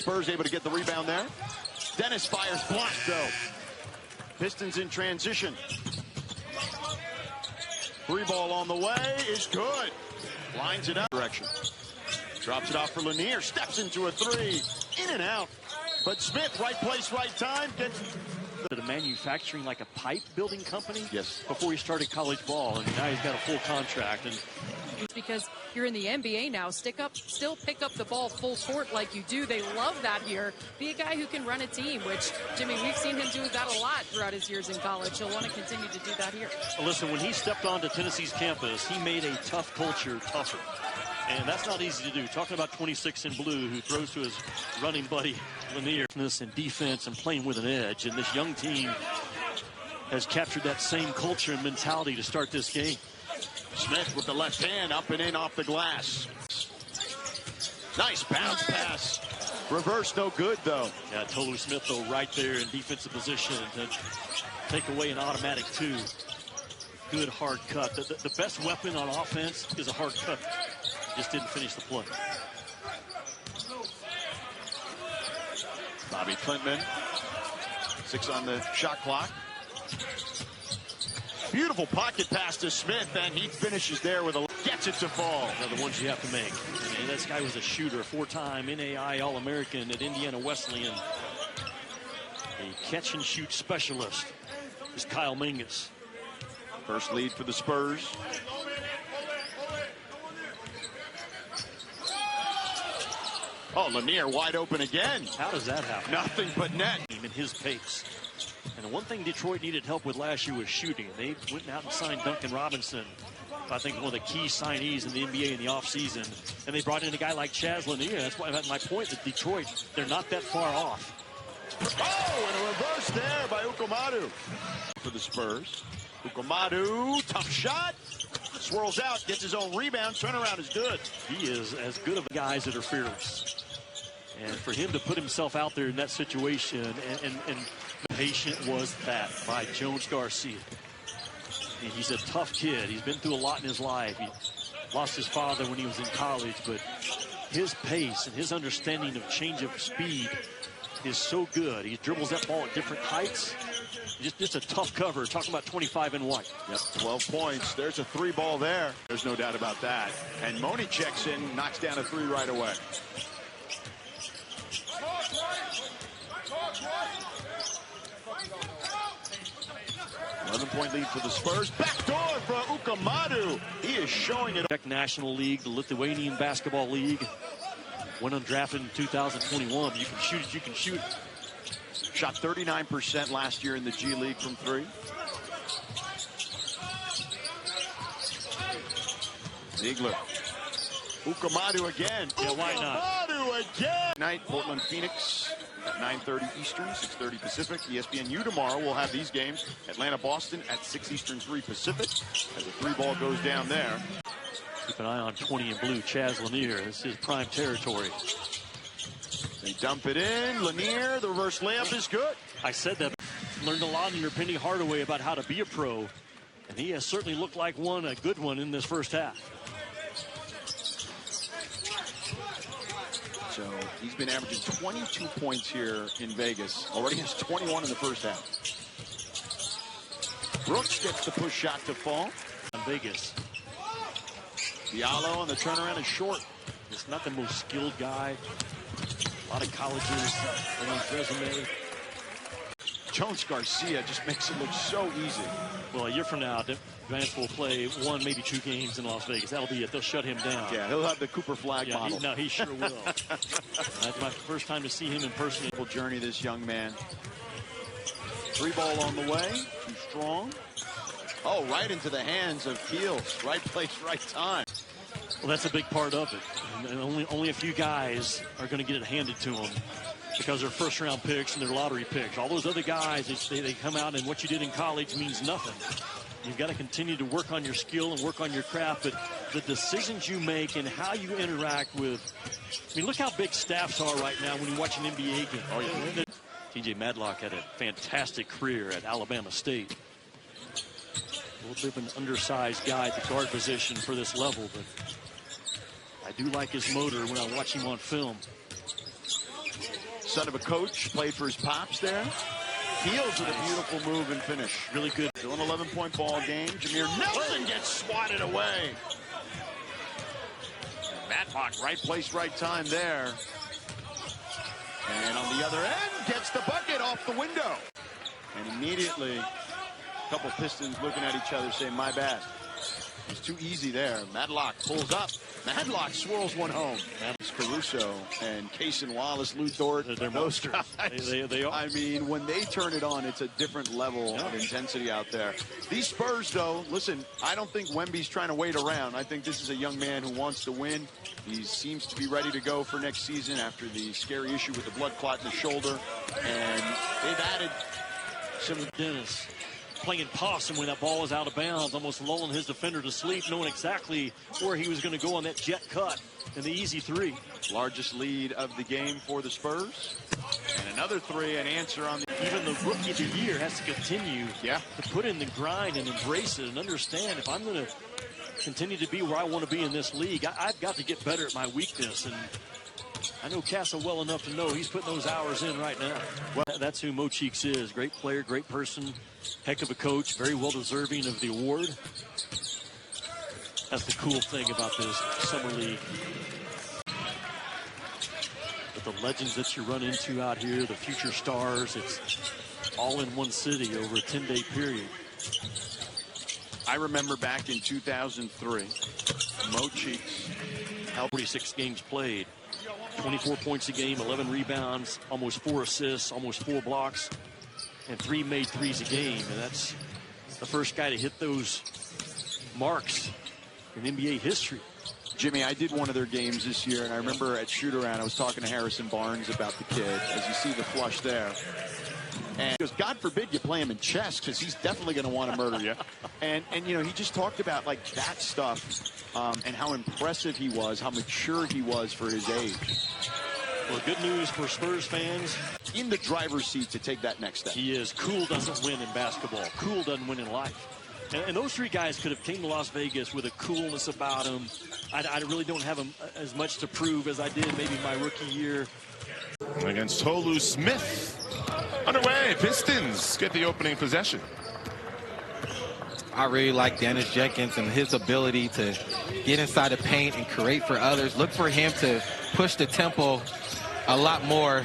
Spurs able to get the rebound there. Dennis fires blocked, though. Pistons in transition. Free ball on the way is good. Lines it up. Direction. Drops it off for Lanier. Steps into a three. In and out. But Smith, right place, right time. Gets the manufacturing like a pipe building company. Yes. Before he started college ball, and now he's got a full contract. And because you're in the NBA now, still pick up the ball full court like you do. They love that here. Be a guy who can run a team, which, Jimmy, we've seen him do that a lot throughout his years in college. He'll want to continue to do that here. Well, listen, when he stepped onto Tennessee's campus, he made a tough culture tougher. And that's not easy to do. Talking about 26 in blue, who throws to his running buddy Lanier. And defense and playing with an edge. And this young team has captured that same culture and mentality to start this game. Smith with the left hand, up and in off the glass. Nice bounce pass. Reverse, no good, though. Yeah, Tolu Smith, though, right there in defensive position to take away an automatic two. Good hard cut. The best weapon on offense is a hard cut. Just didn't finish the play. Bobby Clinton, 6 on the shot clock. Beautiful pocket pass to Smith, and he finishes there with a gets it to fall. Now the ones you have to make. I mean, this guy was a shooter, 4-time NAI All-American at Indiana Wesleyan. A catch-and-shoot specialist is Kyle Mingus. First lead for the Spurs. Oh, Lanier wide open again. How does that happen? Nothing but net. In his pace. And the one thing Detroit needed help with last year was shooting. They went out and signed Duncan Robinson, I think one of the key signees in the NBA in the offseason. And they brought in a guy like Chaz Lanier. That's why my point that Detroit, they're not that far off. Oh, and a reverse there by Ukamadu for the Spurs. Ukamadu, tough shot. Swirls out, gets his own rebound. Turnaround is good. He is as good of a guys that are fearless. And for him to put himself out there in that situation, and patient was that by Jones Garcia. And he's a tough kid. He's been through a lot in his life. He lost his father when he was in college, but his pace and his understanding of change of speed is so good. He dribbles that ball at different heights. Just a tough cover. Talking about 25 and 1. Yep, 12 points. There's a 3 ball there. There's no doubt about that. And Money checks in, knocks down a 3 right away. Point lead for the Spurs. Backdoor for Ukamadu. He is showing it. Czech National League, the Lithuanian Basketball League. Went undrafted in 2021. You can shoot it, you can shoot it. Shot 39% last year in the G League from 3. Ziegler. Ukamadu again. Yeah, why not? Ukamadu again. Night, Portland, Phoenix. At 9:30 Eastern, 6:30 Pacific. ESPNU tomorrow will have these games. Atlanta, Boston at 6 Eastern, 3 Pacific. As the 3 ball goes down there. Keep an eye on 20 in blue. Chaz Lanier. This is prime territory. They dump it in. Lanier, the reverse layup is good. I said that. Learned a lot under Penny Hardaway about how to be a pro. And he has certainly looked like a good one in this first half. So he's been averaging 22 points here in Vegas. Already has 21 in the first half. Brooks gets the push shot to fall. On Vegas. Diallo on the turnaround is short. He's not the most skilled guy. A lot of colleges on his resume. Jones Garcia just makes it look so easy. Well, a year from now, Vance will play 1, maybe 2 games in Las Vegas. That'll be it. They'll shut him down. Yeah, he'll have the Cooper Flag model. He sure will. That's my first time to see him in person. Journey, this young man. 3 ball on the way. Too strong. Oh, right into the hands of Keels. Right place, right time. Well, that's a big part of it. And only a few guys are going to get it handed to them because they're first-round picks and they're lottery picks. All those other guys, they come out and what you did in college means nothing. You've got to continue to work on your skill and work on your craft, but the decisions you make and how you interact with, I mean, look how big staffs are right now when you watch an NBA game. Oh, yeah. TJ Madlock had a fantastic career at Alabama State. A little bit of an undersized guy at the guard position for this level, but I do like his motor when I watch him on film. son of a coach, played for his pops there. Heels with a beautiful move and finish. Really good. Still an 11-point ball game. Jameer Nelson gets swatted away. Matlock, right place, right time there. And on the other end, gets the bucket off the window. And immediately, a couple Pistons looking at each other saying, my bad. It's too easy there. Matlock pulls up. Matlock swirls one home. That's Caruso and Cason Wallace, Lou Dort. They're monsters. They are. I mean, when they turn it on, it's a different level of intensity out there. These Spurs, though, listen, I don't think Wemby's trying to wait around. I think this is a young man who wants to win. He seems to be ready to go for next season after the scary issue with the blood clot in the shoulder. And they've added some... Dennis playing possum when that ball was out of bounds, almost lulling his defender to sleep, knowing exactly where he was going to go on that jet cut and the easy three. Largest lead of the game for the Spurs. And another three, an answer on the... Even the rookie of the year has to continue to put in the grind and embrace it and understand, if I'm going to continue to be where I want to be in this league, I've got to get better at my weakness. And I know Casa well enough to know he's putting those hours in right now. Well, that's who Mo Cheeks is. Great player, great person, heck of a coach, very well deserving of the award. That's the cool thing about this summer league. With the legends that you run into out here, the future stars, it's all in one city over a 10-day period. I remember back in 2003, Mo Cheeks held 46 games played. 24 points a game, 11 rebounds, almost 4 assists, almost 4 blocks, and 3 made threes a game. And that's the first guy to hit those marks in NBA history. Jimmy, I did one of their games this year, and I remember at shoot-around, I was talking to Harrison Barnes about the kid, as you see the flush there. And he goes, God forbid you play him in chess, because he's definitely going to want to murder you. And you know, he just talked about, like, that stuff and how impressive he was, how mature he was for his age. Well, good news for Spurs fans. In the driver's seat to take that next step. He is. Cool doesn't win in basketball. Cool doesn't win in life. And those three guys could have came to Las Vegas with a coolness about them. I really don't have as much to prove as I did maybe my rookie year. Against Tolu Smith. Underway, Pistons get the opening possession. I really like Dennis Jenkins and his ability to get inside the paint and create for others. Look for him to push the tempo a lot more,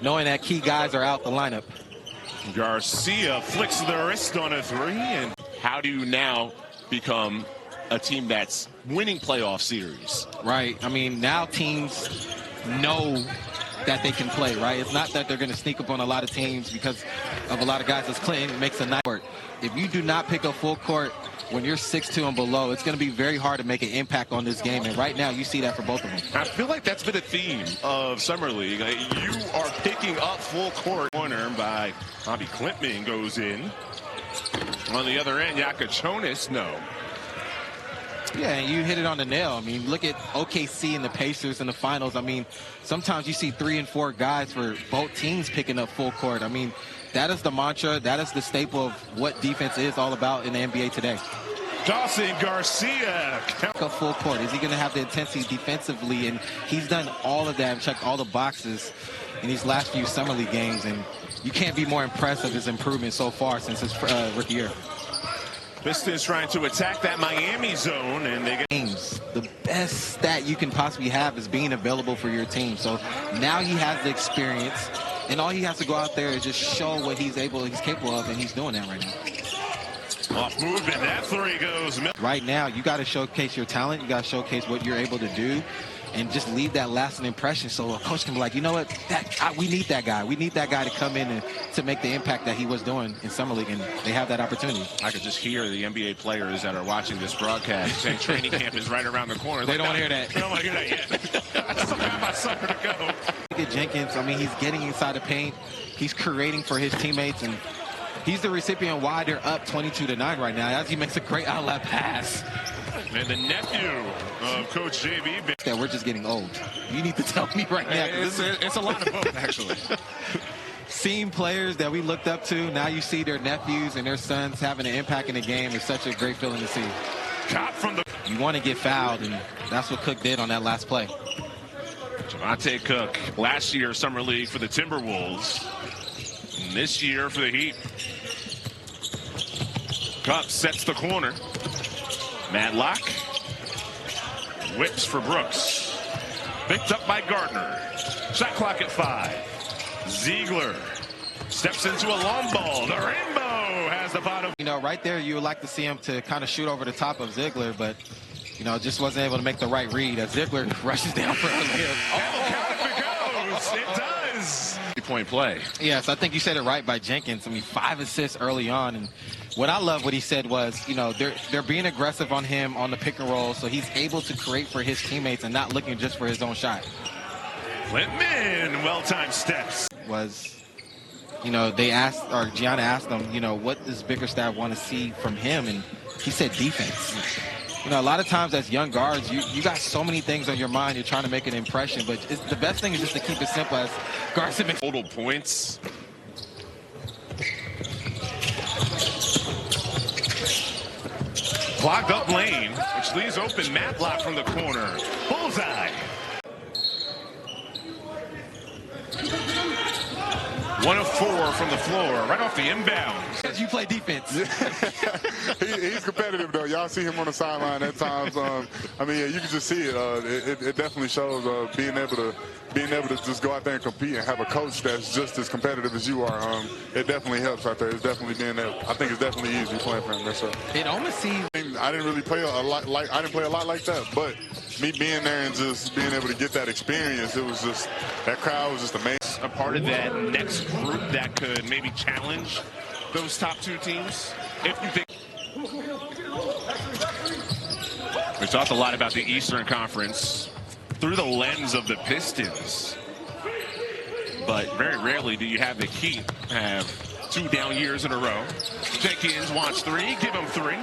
knowing that key guys are out the lineup. Garcia flicks the wrist on a three. And how do you now become a team that's winning playoff series? Right. I mean, now teams know that they can play, right? It's not that they're going to sneak up on a lot of teams because of a lot of guys. As Clinton makes a night court. If you do not pick up full court when you're 6'2" and below, it's going to be very hard to make an impact on this game. And right now, you see that for both of them. I feel like that's been a theme of Summer League. You are picking up full court. Corner by Bobby Klintman goes in. On the other end, Yakachonis, no. Yeah, and you hit it on the nail. I mean, look at OKC and the Pacers in the finals. I mean, sometimes you see 3 and 4 guys for both teams picking up full court. I mean, that is the mantra. That is the staple of what defense is all about in the NBA today. Dawson Garcia. Pick up full court. Is he going to have the intensity defensively? And he's done all of that and checked all the boxes in these last few Summer League games. And you can't be more impressed of his improvement so far since his rookie year. Pistons trying to attack that Miami zone, and they get games. The best stat you can possibly have is being available for your team. So now he has the experience, and all he has to go out there is just show what he's capable of, and he's doing that right now. Off movement, that three goes. Right now, you got to showcase your talent. You got to showcase what you're able to do, and just leave that lasting impression so a coach can be like, you know what, we need that guy. We need that guy to come in and to make the impact that he was doing in Summer League, and they have that opportunity. I could just hear the NBA players that are watching this broadcast saying training camp is right around the corner. They don't want to hear that. They don't want to hear that yet. I still got my summer to go. Look at Jenkins. I mean, he's getting inside the paint. He's creating for his teammates, and he's the recipient why they're up 22-9 right now, as he makes a great outlet pass. And the nephew of Coach JB. That we're just getting old. You need to tell me right now. It's a lot of both, actually. Seeing players that we looked up to, now you see their nephews and their sons having an impact in the game is such a great feeling to see. Cop from the... You want to get fouled, and that's what Cook did on that last play. Javonte Cook, last year Summer League for the Timberwolves. And this year for the Heat. Cup sets the corner. Madlock. Whips for Brooks. Picked up by Gardner. Shot clock at 5. Ziegler steps into a long ball. The Rainbow has the bottom. You know, right there, you would like to see him to kind of shoot over the top of Ziegler, but, you know, just wasn't able to make the right read as Ziegler rushes down for a layup. Oh, it goes. It does. 3-point play. Yes, I think you said it right by Jenkins. I mean, 5 assists early on. And what I love what he said was, you know, they're being aggressive on him on the pick and roll, so he's able to create for his teammates and not looking just for his own shot. Whitman, well-timed steps. Was, you know, they asked, or Gianna asked him, you know, what does Bickerstaff want to see from him? And he said defense. You know, a lot of times as young guards, you got so many things on your mind. You're trying to make an impression, but the best thing is just to keep it simple as guards to make Total points. Clogged up lane, which leaves open Matlock from the corner. Bullseye. 1 of 4 from the floor, right off the inbound. you play defense. He's competitive, though. Y'all see him on the sideline at times. I mean, yeah, you can just see it. It definitely shows being able to just go out there and compete and have a coach that's just as competitive as you are. It definitely helps out there. It's definitely being there. I think it's definitely easy playing for him. Yes, sir. It almost seems. I didn't really play a lot like that, but me being there and just being able to get that experience, it was just, that crowd was just amazing. A part of that next group that could maybe challenge those top 2 teams, if you think. We talked a lot about the Eastern Conference through the lens of the Pistons, but very rarely do you have the Heat have 2 down years in a row. Jenkins wants 3, give him 3.